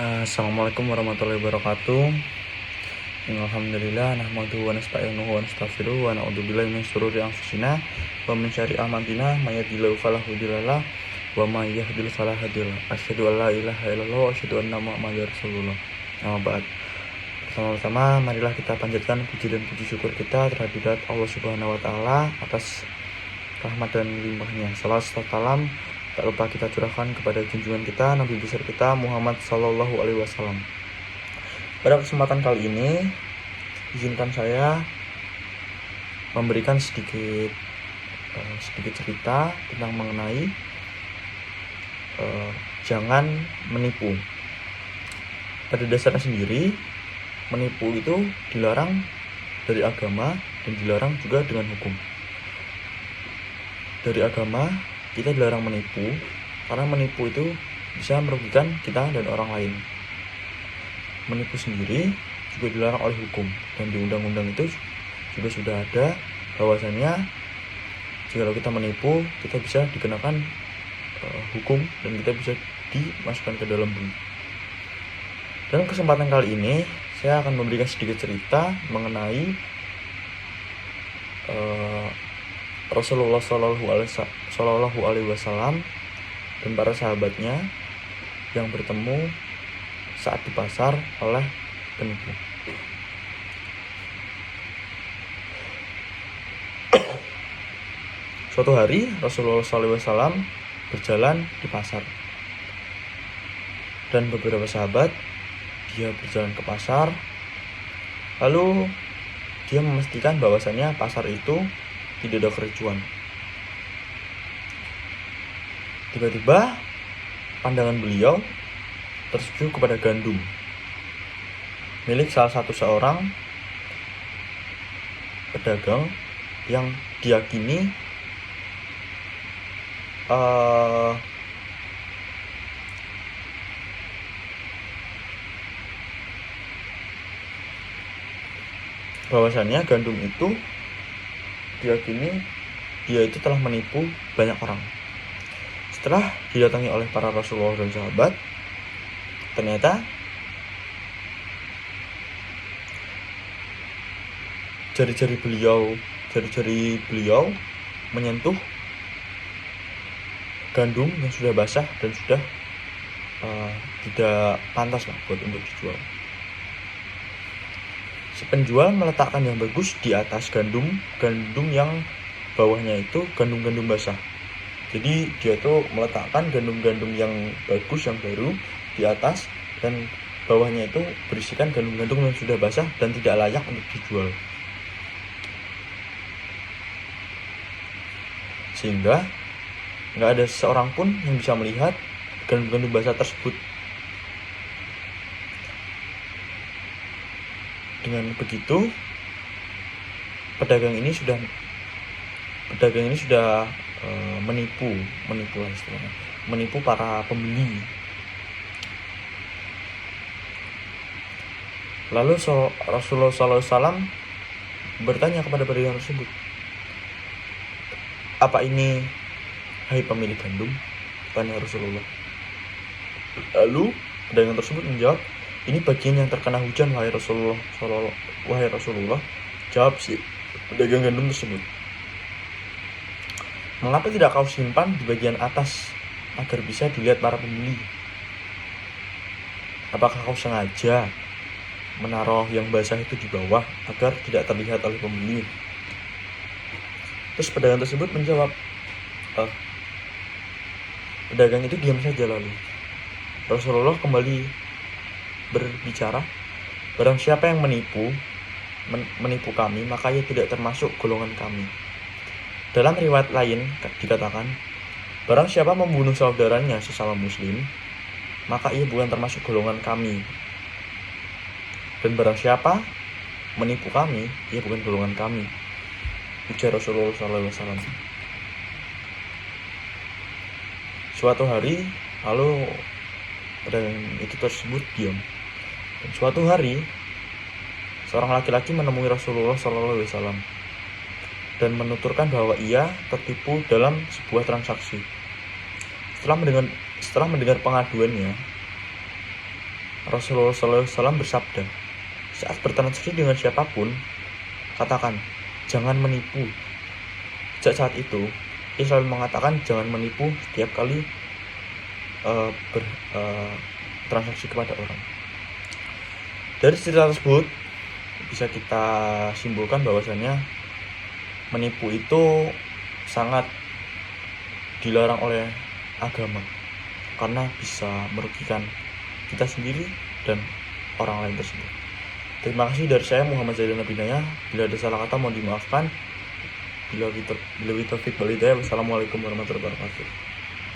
Assalamualaikum warahmatullahi wabarakatuh. Alhamdulillah nahmaduhu wa nasta'inuhu wa nastaghfiruh wa na'udzubillahi min syururi anfusina wa min syarri a'malina may yahdihillahu fala mudhillalah wa may yudhlil fala hadiyalah. Asyhadu an la ilaha illallah wa asyhadu anna Muhammadar Rasulullah. Amma ba'd. Pertama-tama marilah kita panjatkan puji dan puji syukur kita terhadap Allah Subhanahu wa taala atas rahmat dan limpahnya. Salawat serta salam tak lupa kita curahkan kepada junjungan kita Nabi besar kita Muhammad Sallallahu Alaihi Wasallam. Pada kesempatan kali ini, izinkan saya memberikan sedikit cerita tentang mengenai jangan menipu. Pada dasarnya sendiri, menipu itu dilarang dari agama dan dilarang juga dengan hukum. Dari agama, kita dilarang menipu karena menipu itu bisa merugikan kita dan orang lain. Menipu sendiri juga dilarang oleh hukum, dan di undang-undang itu juga sudah ada bahwasannya jika kita menipu, kita bisa dikenakan hukum dan kita bisa dimasukkan ke dalam bui. Dalam kesempatan kali ini saya akan memberikan sedikit cerita mengenai Rasulullah Shallallahu Alaihi Wasallam dan para sahabatnya yang bertemu saat di pasar oleh penipu. Suatu hari Rasulullah Shallallahu Alaihi Wasallam berjalan di pasar dan beberapa sahabat dia berjalan ke pasar, lalu dia memastikan bahwasannya pasar itu tidak ada kericuan. Tiba-tiba pandangan beliau tertuju kepada gandum milik salah satu seorang pedagang yang diyakini bahwasannya gandum itu diyakini dia itu telah menipu banyak orang. Setelah didatangi oleh para Rasulullah dan sahabat, ternyata jari-jari beliau menyentuh gandum yang sudah basah dan sudah tidak pantas buat untuk dijual. Si penjual meletakkan yang bagus di atas gandum yang bawahnya itu gandum basah. Jadi dia tuh meletakkan gandum yang bagus yang baru di atas dan bawahnya itu berisikan gandum yang sudah basah dan tidak layak untuk dijual. Sehingga nggak ada seorang pun yang bisa melihat gandum basah tersebut. Dengan begitu, pedagang ini sudah menipu para pembeli. Lalu Rasulullah SAW bertanya kepada pedagang tersebut, "Apa ini, hai pemilik gandum?" tanya Rasulullah. Lalu pedagang tersebut menjawab, "Ini bagian yang terkena hujan, wahai Rasulullah." Jawab si pedagang gandum tersebut, "Mengapa tidak kau simpan di bagian atas agar bisa dilihat para pembeli? Apakah kau sengaja menaruh yang basah itu di bawah agar tidak terlihat oleh pembeli?" Terus pedagang tersebut menjawab, pedagang itu diam saja. Lalu Rasulullah kembali berbicara, "Barang siapa yang menipu kami, maka ia tidak termasuk golongan kami." Dalam riwayat lain dikatakan, "Barang siapa membunuh saudaranya sesama muslim, maka ia bukan termasuk golongan kami. Dan barang siapa menipu kami, ia bukan golongan kami." Ujar Rasulullah SAW. Suatu hari, lalu pedagang itu tersebut diam. Dan suatu hari, seorang laki-laki menemui Rasulullah SAW dan menuturkan bahwa ia tertipu dalam sebuah transaksi. Setelah mendengar pengaduannya, Rasulullah SAW bersabda, saat bertransaksi dengan siapapun, katakan, jangan menipu. Sejak saat itu, ia selalu mengatakan jangan menipu setiap kali transaksi kepada orang. Dari cerita tersebut bisa kita simpulkan bahwasannya menipu itu sangat dilarang oleh agama karena bisa merugikan kita sendiri dan orang lain tersebut. Terima kasih dari saya Muhammad Zaidan Abidaya. Bila ada salah kata mohon dimaafkan. Bila kita walhidayah. Wassalamualaikum warahmatullahi wabarakatuh.